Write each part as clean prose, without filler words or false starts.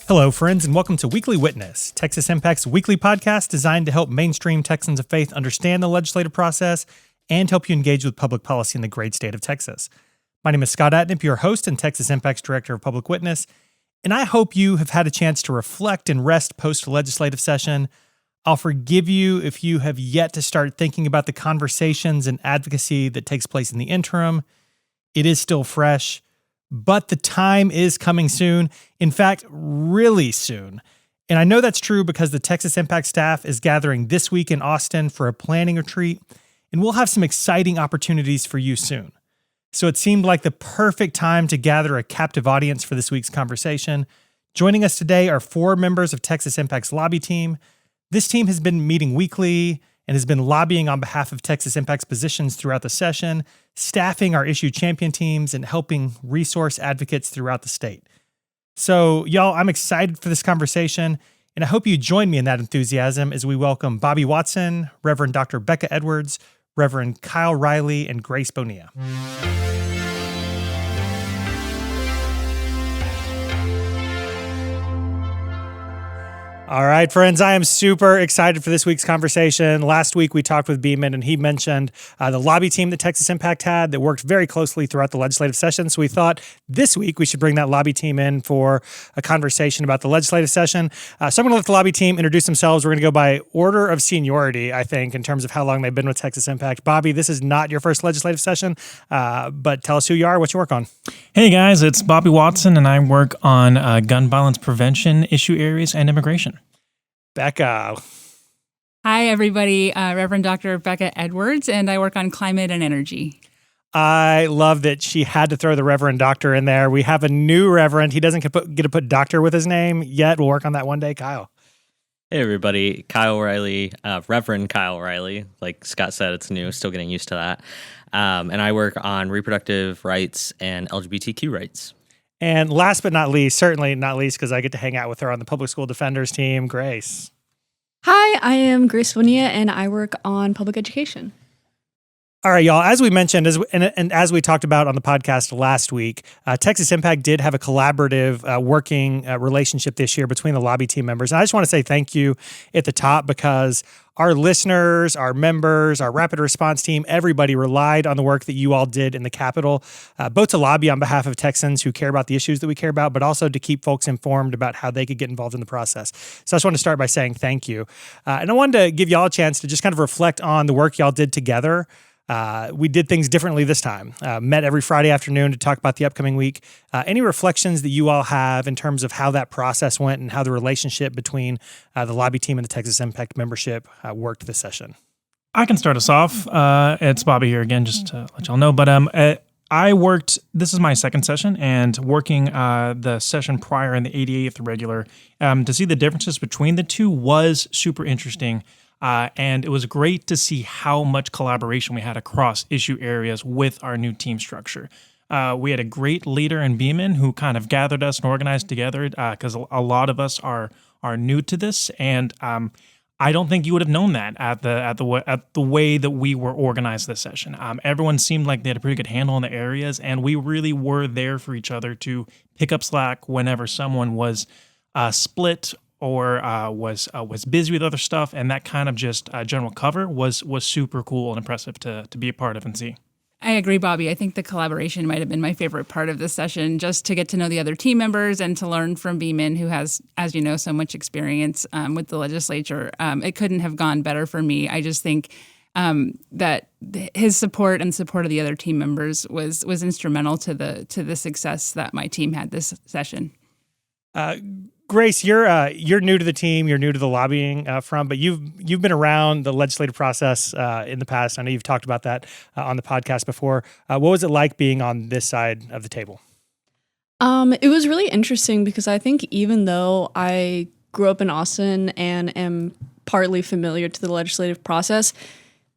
Hello, friends, and welcome to Weekly Witness, Texas Impact's weekly podcast designed to help mainstream Texans of faith understand the legislative process and help you engage with public policy in the great state of Texas. My name is Scott Atnip, your host and Texas Impact's Director of Public Witness, and I hope you have had a chance to reflect and rest post-legislative session. I'll forgive you if you have yet to start thinking about the conversations and advocacy that takes place in the interim. It is still fresh, but the time is coming soon. In fact, really soon. And I know that's true because the Texas Impact staff is gathering this week in Austin for a planning retreat, and we'll have some exciting opportunities for you soon. So it seemed like the perfect time to gather a captive audience for this week's conversation. Joining us today are 4 members of Texas Impact's lobby team. This team has been meeting weekly and has been lobbying on behalf of Texas Impact's positions throughout the session, staffing our issue champion teams, and helping resource advocates throughout the state. So, y'all, I'm excited for this conversation, and I hope you join me in that enthusiasm as we welcome Bobby Watson, Reverend Dr. Becca Edwards, Reverend Kyle Riley, and Grace Bonilla. All right, friends, I am super excited for this week's conversation. Last week, we talked with Beeman, and he mentioned the lobby team that Texas Impact had that worked very closely throughout the legislative session. So we thought this week we should bring that lobby team in for a conversation about the legislative session. So I'm going to let the lobby team introduce themselves. We're going to go by order of seniority, I think, in terms of how long they've been with Texas Impact. Bobby, this is not your first legislative session, but tell us who you are, what you work on. Hey, guys, it's Bobby Watson, and I work on gun violence prevention issue areas and immigration. Becca. Hi, everybody. Reverend Dr. Becca Edwards, and I work on climate and energy. I love that she had to throw the Reverend Doctor in there. We have a new Reverend. He doesn't get to put Doctor with his name yet. We'll work on that one day. Kyle. Hey, everybody. Kyle Riley, Reverend Kyle Riley. Like Scott said, it's new. Still getting used to that. And I work on reproductive rights and LGBTQ rights. And last but not least, certainly not least, because I get to hang out with her on the public school defenders team, Grace. Hi, I am Grace Bonilla, and I work on public education. All right, y'all. As we mentioned, and as we talked about on the podcast last week, Texas Impact did have a collaborative working relationship this year between the lobby team members. And I just want to say thank you at the top because our listeners, our members, our rapid response team, everybody relied on the work that you all did in the Capitol, both to lobby on behalf of Texans who care about the issues that we care about, but also to keep folks informed about how they could get involved in the process. So I just want to start by saying thank you. And I wanted to give y'all a chance to just kind of reflect on the work y'all did together. We did things differently this time. Met every Friday afternoon to talk about the upcoming week. Any reflections that you all have in terms of how that process went and how the relationship between the lobby team and the Texas Impact membership worked this session? I can start us off. It's Bobby here again, just to let y'all know. But this is my second session, and working the session prior in the 88th regular, to see the differences between the two was super interesting. And it was great to see how much collaboration we had across issue areas with our new team structure. We had a great leader in Beeman who kind of gathered us and organized together because a lot of us are new to this, and I don't think you would have known that at the way that we were organized this session. Everyone seemed like they had a pretty good handle on the areas, and we really were there for each other to pick up slack whenever someone was split or was busy with other stuff, and that kind of just general cover was super cool and impressive to be a part of and see. I agree, Bobby. I think the collaboration might have been my favorite part of this session, just to get to know the other team members and to learn from Beeman, who has, as you know, so much experience with the legislature. It couldn't have gone better for me. I just think that his support and support of the other team members was instrumental to the success that my team had this session. Grace, you're new to the team. You're new to the lobbying front, but you've been around the legislative process in the past. I know you've talked about that on the podcast before. What was it like being on this side of the table? It was really interesting because I think even though I grew up in Austin and am partly familiar to the legislative process,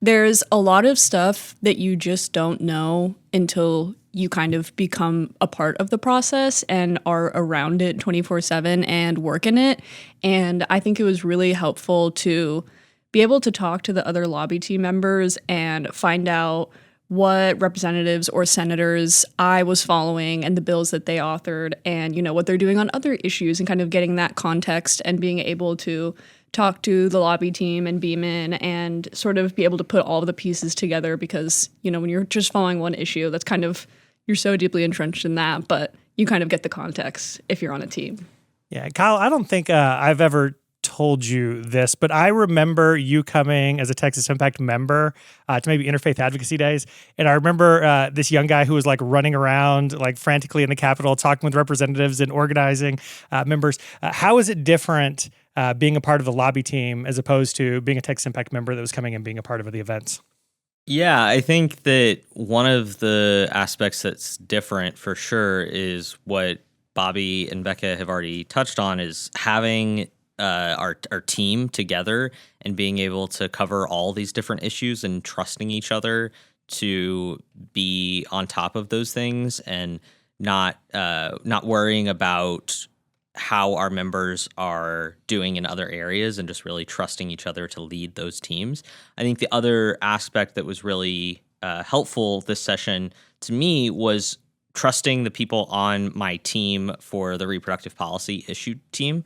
there's a lot of stuff that you just don't know until you kind of become a part of the process and are around it 24/7 and work in it. And I think it was really helpful to be able to talk to the other lobby team members and find out what representatives or senators I was following and the bills that they authored and, what they're doing on other issues and kind of getting that context and being able to talk to the lobby team and Beeman and sort of be able to put all of the pieces together because, when you're just following one issue, that's kind of, you're so deeply entrenched in that, but you kind of get the context if you're on a team. Yeah, Kyle, I don't think I've ever told you this, but I remember you coming as a Texas Impact member to maybe Interfaith Advocacy Days. And I remember this young guy who was like running around like frantically in the Capitol, talking with representatives and organizing members. How is it different being a part of the lobby team as opposed to being a Texas Impact member that was coming and being a part of the events? Yeah, I think that one of the aspects that's different for sure is what Bobby and Becca have already touched on is having our team together and being able to cover all these different issues and trusting each other to be on top of those things and not worrying about how our members are doing in other areas and just really trusting each other to lead those teams. I think the other aspect that was really helpful this session to me was trusting the people on my team for the reproductive policy issue team.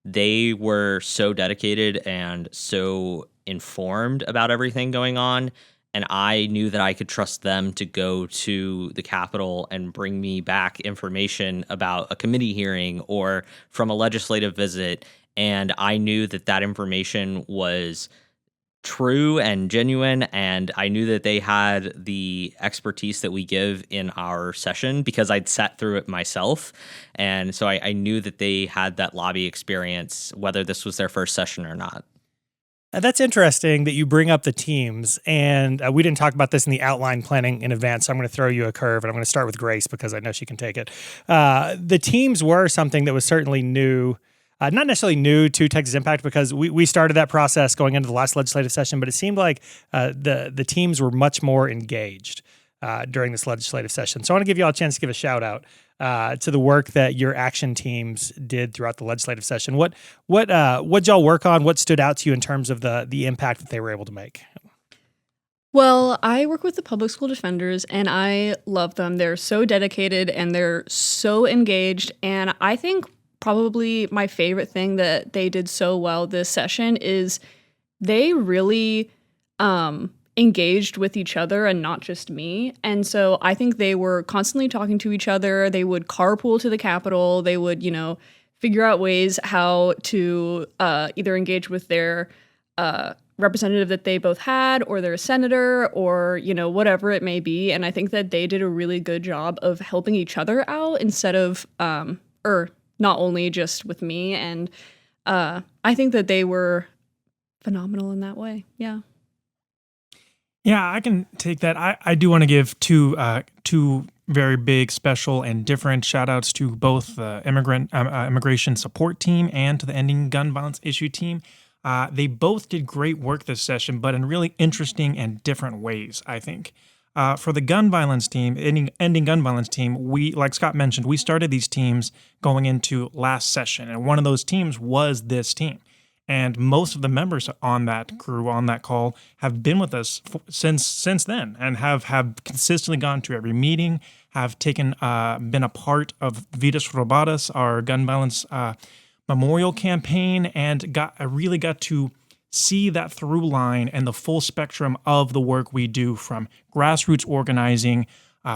They were so dedicated and so informed about everything going on, and I knew that I could trust them to go to the Capitol and bring me back information about a committee hearing or from a legislative visit, and I knew that that information was true and genuine, and I knew that they had the expertise that we give in our session because I'd sat through it myself, and so I knew that they had that lobby experience, whether this was their first session or not. That's interesting that you bring up the teams, and we didn't talk about this in the outline planning in advance, so I'm going to throw you a curve, and I'm going to start with Grace because I know she can take it. The teams were something that was certainly new. Not necessarily new to Texas Impact because we started that process going into the last legislative session, but it seemed like the teams were much more engaged during this legislative session. So I want to give you all a chance to give a shout out to the work that your action teams did throughout the legislative session. What y'all work on? What stood out to you in terms of the impact that they were able to make? Well, I work with the public school defenders and I love them. They're so dedicated and they're so engaged, and I think probably my favorite thing that they did so well this session is they really engaged with each other and not just me. And so I think they were constantly talking to each other. They would carpool to the Capitol. They would, figure out ways how to either engage with their representative that they both had or their senator or, whatever it may be. And I think that they did a really good job of helping each other out instead of, not only just with me. And I think that they were phenomenal in that way. Yeah. Yeah, I can take that. I do want to give two very big, special, and different shout outs to both the immigration support team and to the Ending Gun Violence Issue team. They both did great work this session, but in really interesting and different ways, I think. For the gun violence team, Ending Gun Violence team, we, like Scott mentioned, we started these teams going into last session, and one of those teams was this team. And most of the members on that crew, on that call, have been with us since then and have consistently gone to every meeting, have been a part of Vidas Robadas, our gun violence memorial campaign, and really got to see that through line and the full spectrum of the work we do, from grassroots organizing,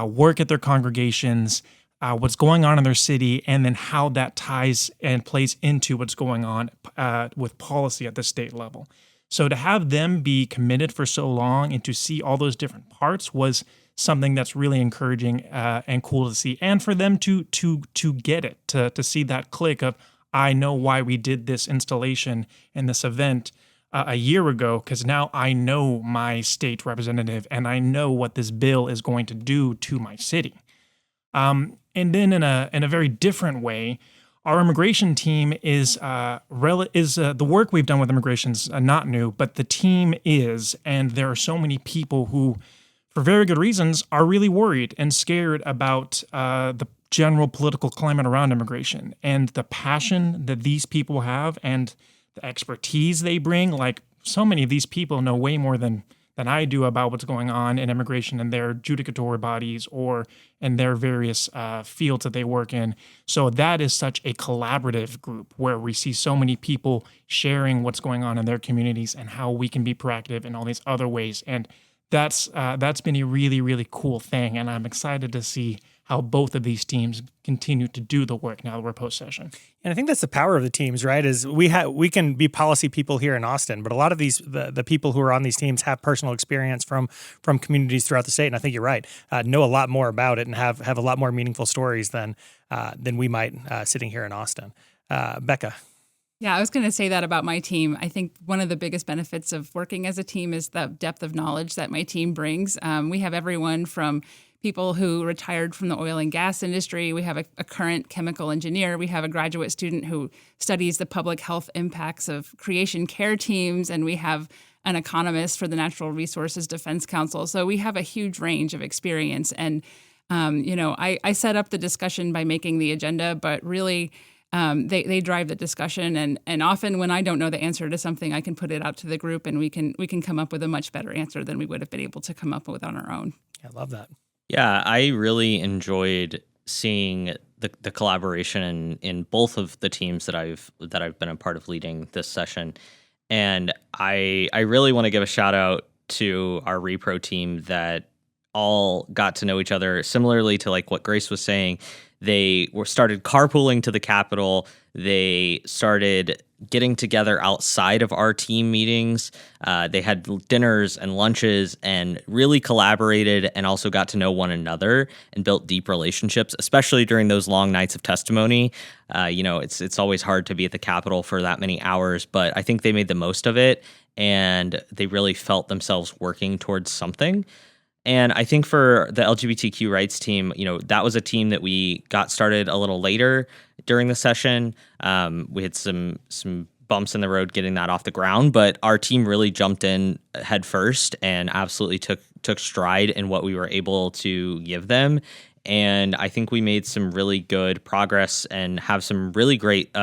work at their congregations, what's going on in their city, and then how that ties and plays into what's going on with policy at the state level. So to have them be committed for so long and to see all those different parts was something that's really encouraging and cool to see. And for them to get it, to see that click of, I know why we did this installation and this event a year ago, because now I know my state representative and I know what this bill is going to do to my city. And then in a very different way, our immigration team is the work we've done with immigration's not new, but the team is, and there are so many people who, for very good reasons, are really worried and scared about the general political climate around immigration and the passion that these people have and the expertise they bring. Like, so many of these people know way more than than I do about what's going on in immigration and their judicatory bodies or in their various fields that they work in. So that is such a collaborative group where we see so many people sharing what's going on in their communities and how we can be proactive in all these other ways. And that's been a really, really cool thing. And I'm excited to see how both of these teams continue to do the work now that we're post-session. And I think that's the power of the teams, right? Is we can be policy people here in Austin, but a lot of these the people who are on these teams have personal experience from communities throughout the state. And I think you're right. Know a lot more about it and have a lot more meaningful stories than we might sitting here in Austin. Becca. Yeah, I was going to say that about my team. I think one of the biggest benefits of working as a team is the depth of knowledge that my team brings. We have everyone from people who retired from the oil and gas industry. We have a current chemical engineer. We have a graduate student who studies the public health impacts of creation care teams. And we have an economist for the Natural Resources Defense Council. So we have a huge range of experience. And, I set up the discussion by making the agenda, but really they drive the discussion. And often when I don't know the answer to something, I can put it out to the group and we can come up with a much better answer than we would have been able to come up with on our own. I love that. Yeah, I really enjoyed seeing the collaboration in both of the teams that I've been a part of leading this session. And I really want to give a shout out to our repro team that all got to know each other similarly to like what Grace was saying. They started carpooling to the Capitol. They started getting together outside of our team meetings. They had dinners and lunches and really collaborated and also got to know one another and built deep relationships, especially during those long nights of testimony. It's always hard to be at the Capitol for that many hours, but I think they made the most of it and they really felt themselves working towards something. And I think for the LGBTQ rights team, that was a team that we got started a little later during the session. We had some bumps in the road getting that off the ground, but our team really jumped in head first and absolutely took stride in what we were able to give them. And I think we made some really good progress and have some really great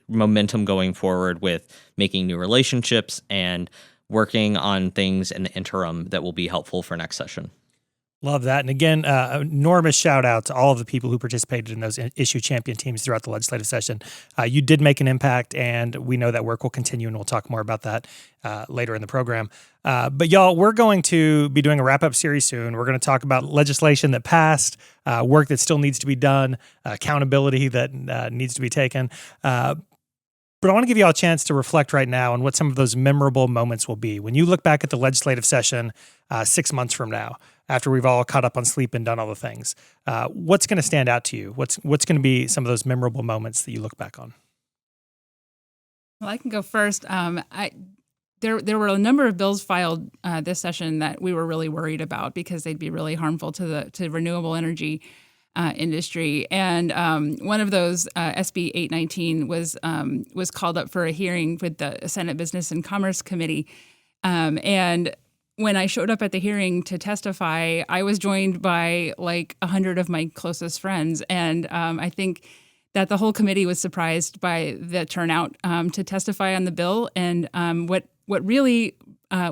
momentum going forward with making new relationships and working on things in the interim that will be helpful for next session. Love that. And again, enormous shout out to all of the people who participated in those issue champion teams throughout the legislative session. You did make an impact, and we know that work will continue, and we'll talk more about that later in the program. But y'all, we're going to be doing a wrap-up series soon. We're going to talk about legislation that passed, work that still needs to be done, accountability that needs to be taken. But I want to give you all a chance to reflect right now on what some of those memorable moments will be. When you look back at the legislative session 6 months from now, after we've all caught up on sleep and done all the things, what's going to stand out to you? What's going to be some of those memorable moments that you look back on? Well, I can go first. There were a number of bills filed this session that we were really worried about because they'd be really harmful to renewable energy industry. And one of those, SB 819, was called up for a hearing with the Senate Business and Commerce Committee. And when I showed up at the hearing to testify, I was joined by like 100 of my closest friends. And I think that the whole committee was surprised by the turnout to testify on the bill. And what really I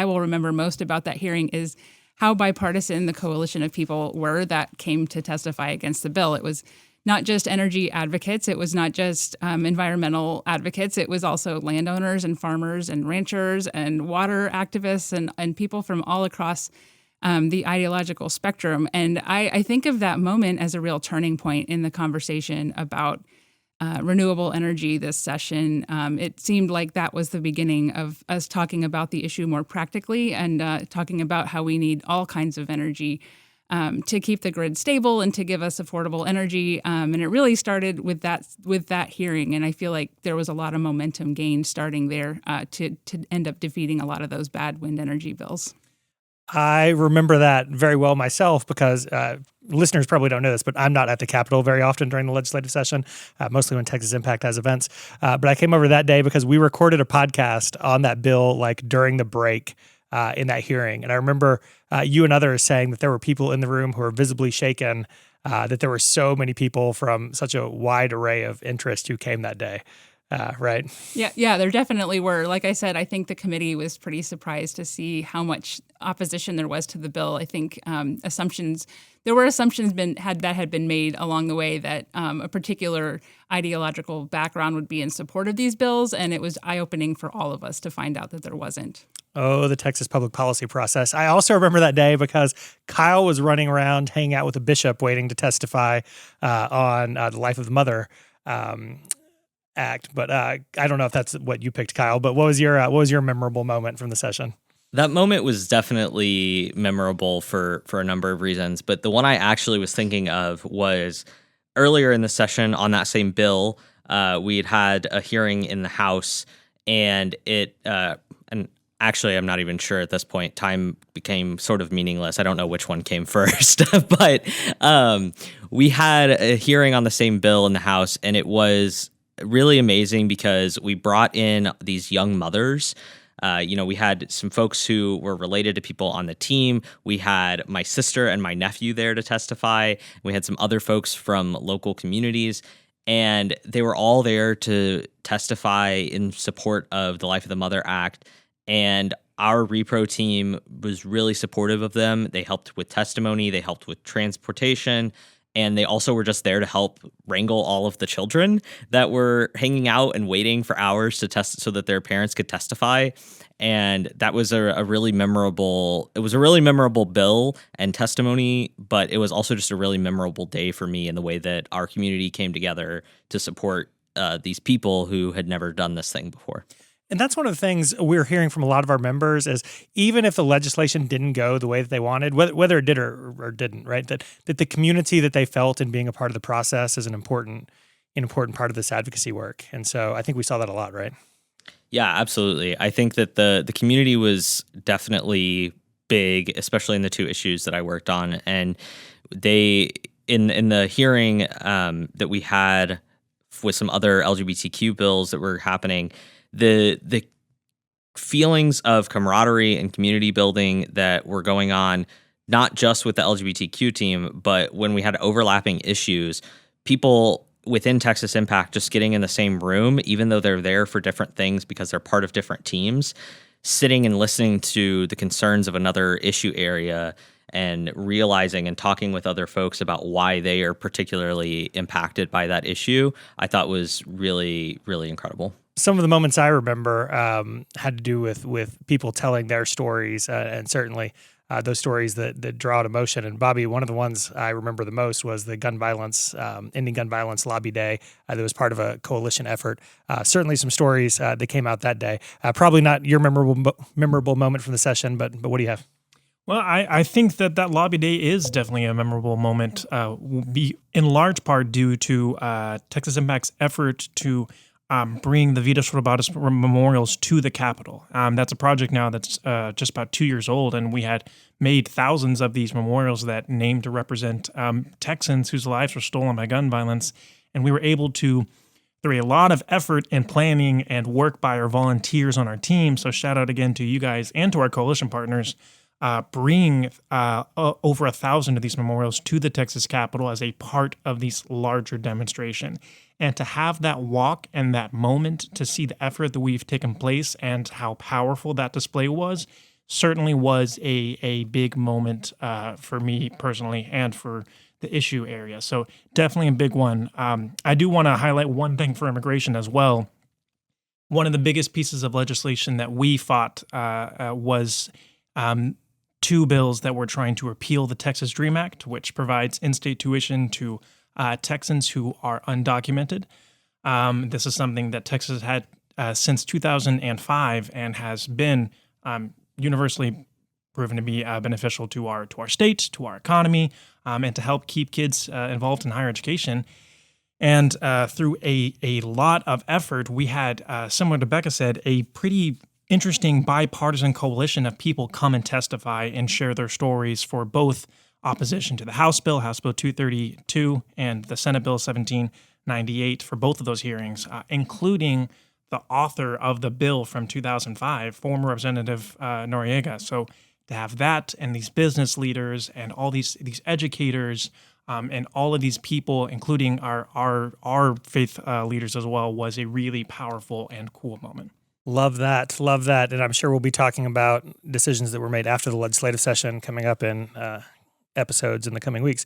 will remember most about that hearing is how bipartisan the coalition of people were that came to testify against the bill. It was not just energy advocates. It was not just environmental advocates. It was also landowners and farmers and ranchers and water activists and people from all across the ideological spectrum. And I think of that moment as a real turning point in the conversation about renewable energy this session. It seemed like that was the beginning of us talking about the issue more practically and talking about how we need all kinds of energy to keep the grid stable and to give us affordable energy. And it really started with that hearing. And I feel like there was a lot of momentum gained starting there to end up defeating a lot of those bad wind energy bills. I remember that very well myself because listeners probably don't know this, but I'm not at the Capitol very often during the legislative session, mostly when Texas Impact has events. But I came over that day because we recorded a podcast on that bill like during the break in that hearing. And I remember you and others saying that there were people in the room who were visibly shaken, that there were so many people from such a wide array of interest who came that day. right? Yeah, there definitely were. Like I said, I think the committee was pretty surprised to see how much opposition there was to the bill. I think there were assumptions that had been made along the way that a particular ideological background would be in support of these bills, and it was eye-opening for all of us to find out that there wasn't. Oh, the Texas public policy process. I also remember that day because Kyle was running around hanging out with a bishop waiting to testify on the Life of the Mother Act. But I don't know if that's what you picked, Kyle. But what was your memorable moment from the session? That moment was definitely memorable for a number of reasons. But the one I actually was thinking of was earlier in the session on that same bill. We had a hearing in the House, and actually, I'm not even sure at this point. Time became sort of meaningless. I don't know which one came first, but we had a hearing on the same bill in the House, and it was really amazing because we brought in these young mothers. We had some folks who were related to people on the team. We had my sister and my nephew there to testify. We had some other folks from local communities, and they were all there to testify in support of the Life of the Mother Act. And our repro team was really supportive of them. They helped with testimony, they helped with transportation, and they also were just there to help wrangle all of the children that were hanging out and waiting for hours to test so that their parents could testify. And that was a really memorable bill and testimony, but it was also just a really memorable day for me in the way that our community came together to support these people who had never done this thing before. And that's one of the things we're hearing from a lot of our members is even if the legislation didn't go the way that they wanted, whether it did or didn't, right? That the community that they felt in being a part of the process is an important part of this advocacy work. And so I think we saw that a lot, right? Yeah, absolutely. I think that the community was definitely big, especially in the two issues that I worked on. And they in the hearing that we had with some other LGBTQ bills that were happening, the feelings of camaraderie and community building that were going on, not just with the LGBTQ team, but when we had overlapping issues, people within Texas Impact just getting in the same room, even though they're there for different things because they're part of different teams, sitting and listening to the concerns of another issue area and realizing and talking with other folks about why they are particularly impacted by that issue, I thought was really, really incredible. Some of the moments I remember had to do with people telling their stories, and certainly those stories that draw out emotion. And Bobby, one of the ones I remember the most was the Ending Gun Violence Lobby Day that was part of a coalition effort. Certainly some stories that came out that day. Probably not your memorable moment from the session, but what do you have? Well, I think that lobby day is definitely a memorable moment, in large part due to Texas Impact's effort to bring the Vidas Robadas memorials to the Capitol. That's a project now that's just about 2 years old, and we had made thousands of these memorials that named to represent Texans whose lives were stolen by gun violence, and we were able to, through a lot of effort and planning and work by our volunteers on our team, so shout out again to you guys and to our coalition partners, bring over 1,000 of these memorials to the Texas Capitol as a part of this larger demonstration. And to have that walk and that moment to see the effort that we've taken place and how powerful that display was certainly was a big moment for me personally and for the issue area. So definitely a big one. I do want to highlight one thing for immigration as well. One of the biggest pieces of legislation that we fought was two bills that were trying to repeal the Texas DREAM Act, which provides in-state tuition to Texans who are undocumented. This is something that Texas had since 2005 and has been universally proven to be beneficial to our state, to our economy, and to help keep kids involved in higher education. And through a lot of effort, we had, similar to Becca said, a pretty interesting bipartisan coalition of people come and testify and share their stories for both opposition to the House Bill 232, and the Senate Bill 1798 for both of those hearings, including the author of the bill from 2005, former Representative Noriega. So to have that and these business leaders and all these educators and all of these people, including our faith leaders as well, was a really powerful and cool moment. Love that. Love that. And I'm sure we'll be talking about decisions that were made after the legislative session coming up in episodes in the coming weeks.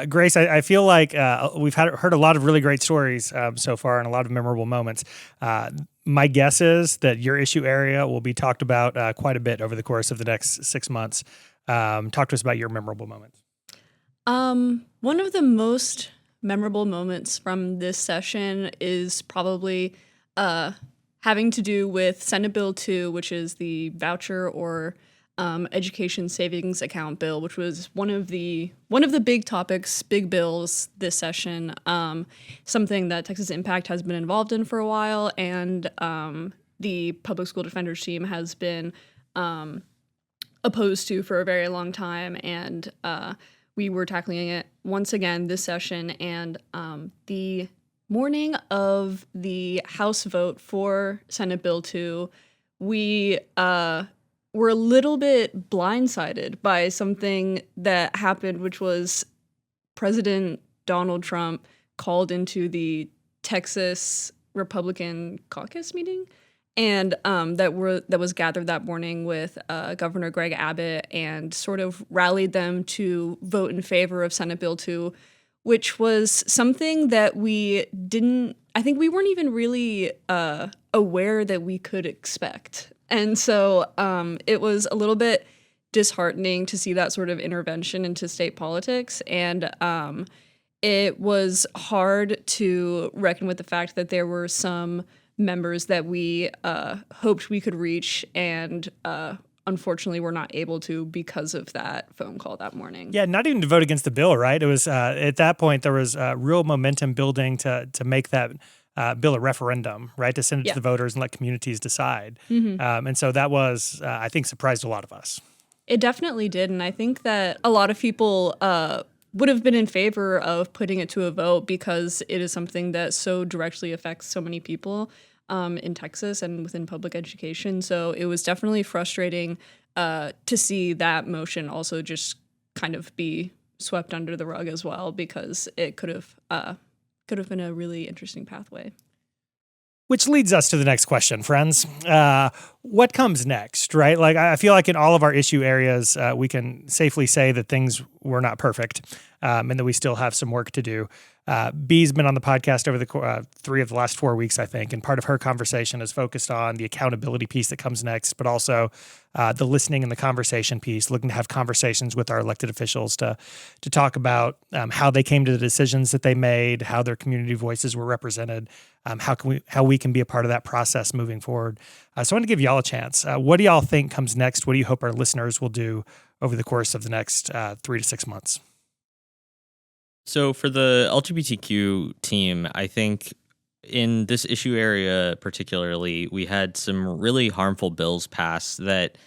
Grace, I feel like we've heard a lot of really great stories so far and a lot of memorable moments. My guess is that your issue area will be talked about quite a bit over the course of the next 6 months. Talk to us about your memorable moments. One of the most memorable moments from this session is probably having to do with Senate Bill 2, which is the voucher or education savings account bill, which was one of the big topics, big bills this session. Something that Texas Impact has been involved in for a while, and the public school defenders team has been opposed to for a very long time. And we were tackling it once again this session, and the morning of the House vote for Senate Bill 2, we were a little bit blindsided by something that happened, which was President Donald Trump called into the Texas Republican caucus meeting, and that was gathered that morning with Governor Greg Abbott, and sort of rallied them to vote in favor of Senate Bill 2, which was something that we weren't even really aware that we could expect. And so it was a little bit disheartening to see that sort of intervention into state politics. And it was hard to reckon with the fact that there were some members that we hoped we could reach, and unfortunately were not able to because of that phone call that morning. Yeah, not even to vote against the bill, right? It was at that point there was real momentum building to make that bill a referendum, right? To send it to the voters and let communities decide. Mm-hmm. And so that was, I think, surprised a lot of us. It definitely did. And I think that a lot of people would have been in favor of putting it to a vote because it is something that so directly affects so many people in Texas and within public education. So it was definitely frustrating to see that motion also just kind of be swept under the rug as well, because it could have been a really interesting pathway. Which leads us to the next question, friends. What comes next, right? Like, I feel like in all of our issue areas, we can safely say that things were not perfect and that we still have some work to do. Bee's been on the podcast over the 3 of the last 4 weeks, I think, and part of her conversation is focused on the accountability piece that comes next, but also the listening and the conversation piece, looking to have conversations with our elected officials to talk about how they came to the decisions that they made, how their community voices were represented, how we can be a part of that process moving forward. So I want to give y'all a chance. What do y'all think comes next? What do you hope our listeners will do over the course of the next 3 to 6 months? So for the LGBTQ team, I think in this issue area particularly, we had some really harmful bills passed that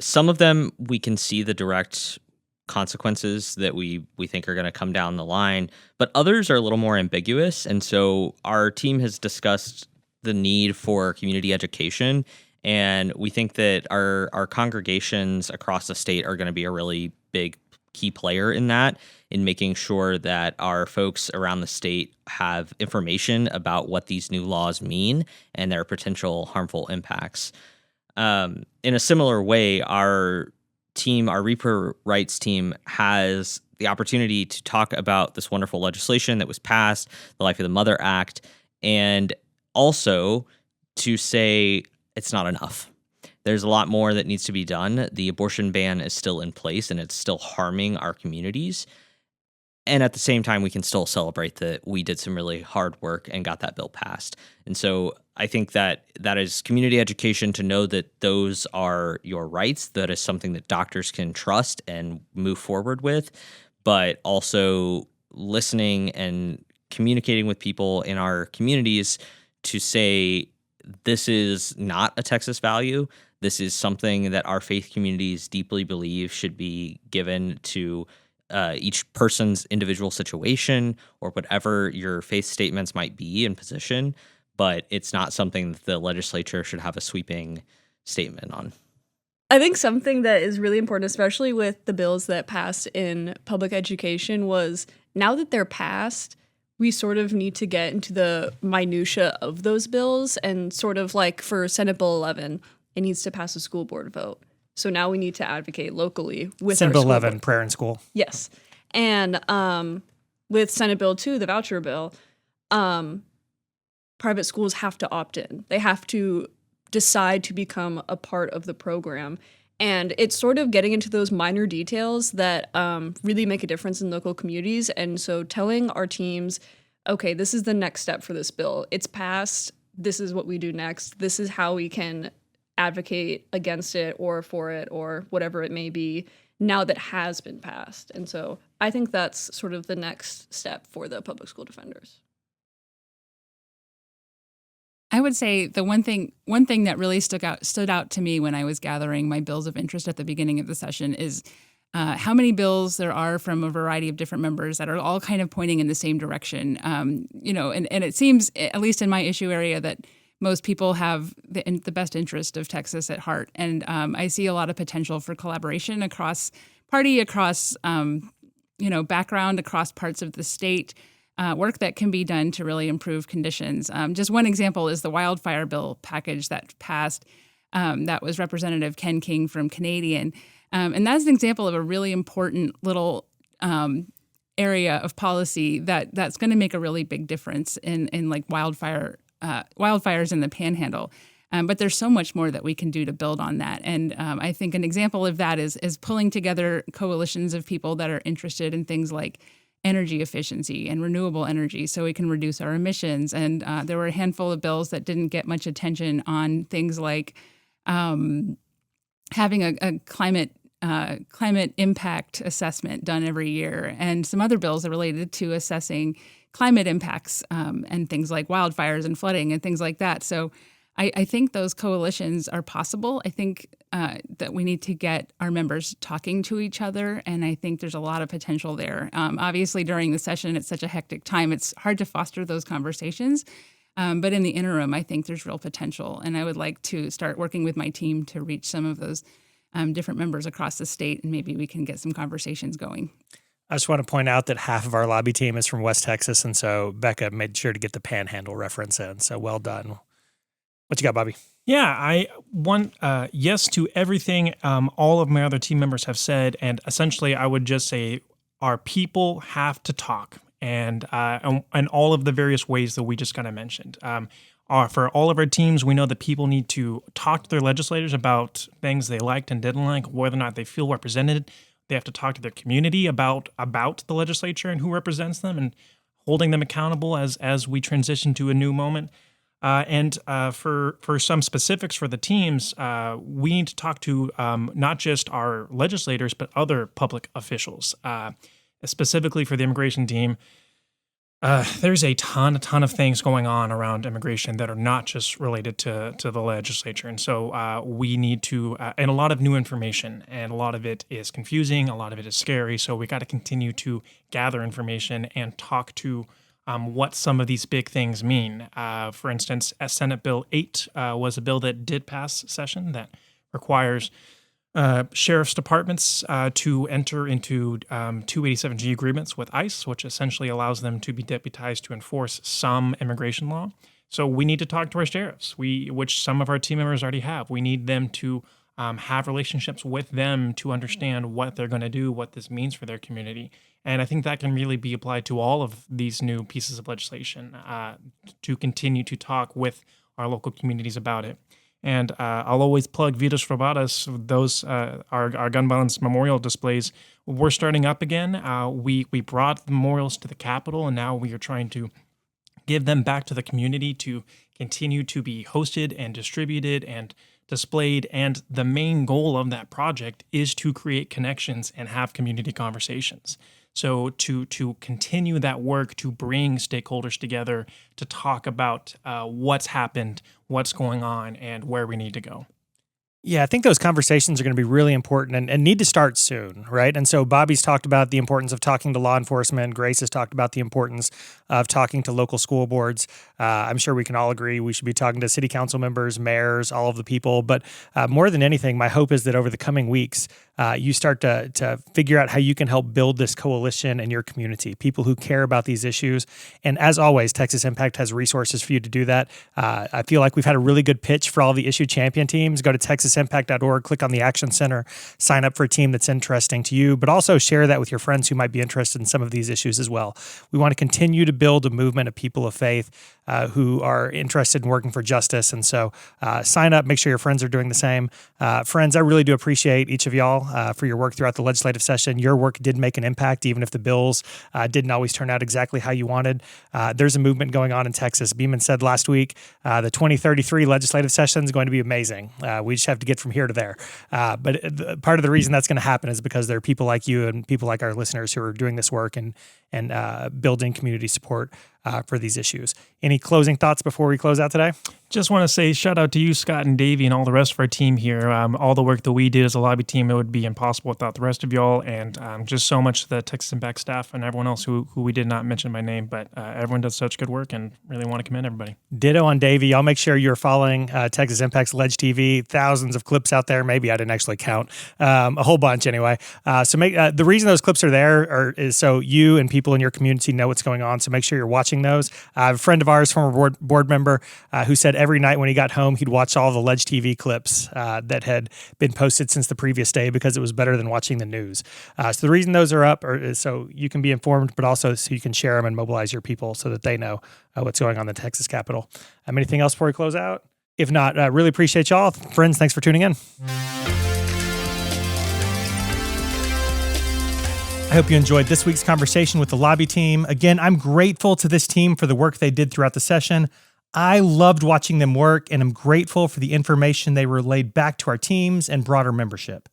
some of them we can see the direct consequences that we think are going to come down the line, but others are a little more ambiguous. And so our team has discussed the need for community education, and we think that our congregations across the state are going to be a really big key player in that, in making sure that our folks around the state have information about what these new laws mean and their potential harmful impacts. In a similar way, our Reaper Rights team has the opportunity to talk about this wonderful legislation that was passed, the Life of the Mother Act, and also to say it's not enough. There's a lot more that needs to be done. The abortion ban is still in place, and it's still harming our communities. And at the same time, we can still celebrate that we did some really hard work and got that bill passed. And so I think that is community education, to know that those are your rights. That is something that doctors can trust and move forward with, but also listening and communicating with people in our communities to say, this is not a Texas value. This is something that our faith communities deeply believe should be given to each person's individual situation, or whatever your faith statements might be in position, but it's not something that the legislature should have a sweeping statement on. I think something that is really important, especially with the bills that passed in public education, was now that they're passed, we sort of need to get into the minutia of those bills, and sort of like for Senate Bill 11, it needs to pass a school board vote. So now we need to advocate locally with Senate our Bill school 11, board. prayer in school. Yes. And with Senate Bill 2, the voucher bill, private schools have to opt in. They have to decide to become a part of the program. And it's sort of getting into those minor details that really make a difference in local communities. And so telling our teams, okay, this is the next step for this bill. It's passed. This is what we do next. This is how we can advocate against it or for it or whatever it may be now that has been passed. And so I think that's sort of the next step for the public school defenders. I would say the one thing that really stood out to me when I was gathering my bills of interest at the beginning of the session is how many bills there are from a variety of different members that are all kind of pointing in the same direction. And it seems, at least in my issue area, that most people have the best interest of Texas at heart. And I see a lot of potential for collaboration across party, across background, across parts of the state. Work that can be done to really improve conditions. Just one example is the wildfire bill package that passed. That was Representative Ken King from Canadian. And that's an example of a really important little area of policy that's going to make a really big difference in like wildfires in the Panhandle. But there's so much more that we can do to build on that. And I think an example of that is pulling together coalitions of people that are interested in things like energy efficiency and renewable energy so we can reduce our emissions. And there were a handful of bills that didn't get much attention on things like having a climate impact assessment done every year, and some other bills that related to assessing climate impacts and things like wildfires and flooding and things like that. So I think those coalitions are possible. I think that we need to get our members talking to each other, and I think there's a lot of potential there. Obviously, during the session, it's such a hectic time. It's hard to foster those conversations. But in the interim, I think there's real potential, and I would like to start working with my team to reach some of those different members across the state, and maybe we can get some conversations going. I just want to point out that half of our lobby team is from West Texas, and so Becca made sure to get the Panhandle reference in, so well done. What you got, Bobby? Yeah, I want yes to everything all of my other team members have said, and essentially I would just say our people have to talk, and all of the various ways that we just kind of mentioned. For all of our teams, we know that people need to talk to their legislators about things they liked and didn't like, whether or not they feel represented. They have to talk to their community about the legislature and who represents them, and holding them accountable as we transition to a new moment. And for some specifics for the teams, we need to talk to not just our legislators, but other public officials. Specifically for the immigration team, there's a ton of things going on around immigration that are not just related to the legislature. And so we need to, and a lot of new information, and a lot of it is confusing, a lot of it is scary. So we got to continue to gather information and talk to what some of these big things mean. For instance, Senate Bill 8 was a bill that did pass session that requires sheriff's departments to enter into 287G agreements with ICE, which essentially allows them to be deputized to enforce some immigration law. So we need to talk to our sheriffs, which some of our team members already have. We need them to have relationships with them to understand what they're going to do, what this means for their community. And I think that can really be applied to all of these new pieces of legislation to continue to talk with our local communities about it. And I'll always plug Vidas Robadas, those our gun violence memorial displays. We're starting up again. We brought the memorials to the Capitol, and now we are trying to give them back to the community to continue to be hosted and distributed and displayed. And the main goal of that project is to create connections and have community conversations. So to continue that work, to bring stakeholders together to talk about what's happened, what's going on, and where we need to go. Yeah, I think those conversations are going to be really important and need to start soon, right? And so Bobby's talked about the importance of talking to law enforcement. Grace has talked about the importance of talking to local school boards. I'm sure we can all agree we should be talking to city council members, mayors, all of the people. But more than anything, my hope is that over the coming weeks, you start to figure out how you can help build this coalition in your community, people who care about these issues. And as always, Texas Impact has resources for you to do that. I feel like we've had a really good pitch for all the issue champion teams. Go to texasimpact.org, click on the Action Center, sign up for a team that's interesting to you, but also share that with your friends who might be interested in some of these issues as well. We want to continue to build a movement of people of faith who are interested in working for justice. And so sign up, make sure your friends are doing the same. Friends, I really do appreciate each of y'all for your work throughout the legislative session. Your work did make an impact, even if the bills didn't always turn out exactly how you wanted. There's a movement going on in Texas. Beeman said last week, the 2033 legislative session is going to be amazing. We just have to get from here to there. But part of the reason that's going to happen is because there are people like you and people like our listeners who are doing this work and building community support for these issues. Any closing thoughts before we close out today? Just want to say shout out to you, Scott and Davey, and all the rest of our team here. All the work that we did as a lobby team, it would be impossible without the rest of y'all, and just so much to the Texas Impact staff and everyone else who we did not mention by name, but everyone does such good work, and really want to commend everybody. Ditto on Davey. Y'all make sure you're following Texas Impact's Ledge TV. Thousands of clips out there. Maybe I didn't actually count. A whole bunch anyway. So the reason those clips are there is so you and people in your community know what's going on. So make sure you're watching those. A friend of ours, former board member, who said every night when he got home, he'd watch all the Ledge TV clips that had been posted since the previous day because it was better than watching the news. So the reason those are up is so you can be informed, but also so you can share them and mobilize your people so that they know what's going on in the Texas Capitol. Anything else before we close out? If not, really appreciate y'all. Friends, thanks for tuning in. I hope you enjoyed this week's conversation with the lobby team. Again, I'm grateful to this team for the work they did throughout the session. I loved watching them work, and I'm grateful for the information they relayed back to our teams and broader membership.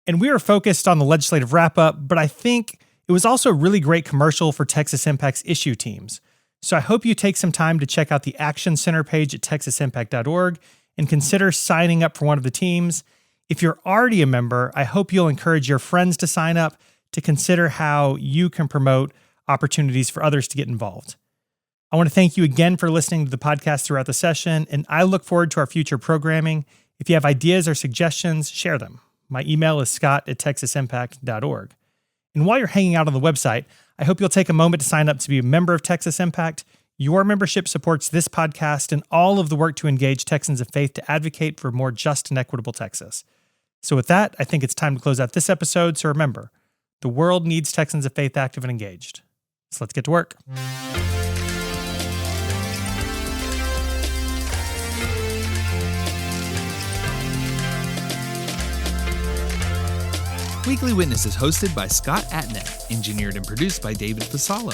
And we were focused on the legislative wrap-up, but I think it was also a really great commercial for Texas Impact's issue teams. So I hope you take some time to check out the Action Center page at texasimpact.org and consider signing up for one of the teams. If you're already a member, I hope you'll encourage your friends to sign up to consider how you can promote opportunities for others to get involved. I want to thank you again for listening to the podcast throughout the session, and I look forward to our future programming. If you have ideas or suggestions, share them. My email is scott@texasimpact.org. And while you're hanging out on the website, I hope you'll take a moment to sign up to be a member of Texas Impact. Your membership supports this podcast and all of the work to engage Texans of faith to advocate for a more just and equitable Texas. So with that, I think it's time to close out this episode. So remember, the world needs Texans of faith active and engaged. So let's get to work. Weekly Witness is hosted by Scott Atnet, engineered and produced by David Fasalo.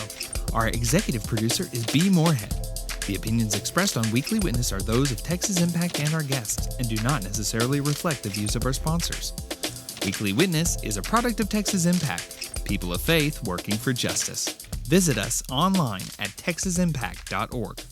Our executive producer is B. Moorhead. The opinions expressed on Weekly Witness are those of Texas Impact and our guests and do not necessarily reflect the views of our sponsors. Weekly Witness is a product of Texas Impact, people of faith working for justice. Visit us online at texasimpact.org.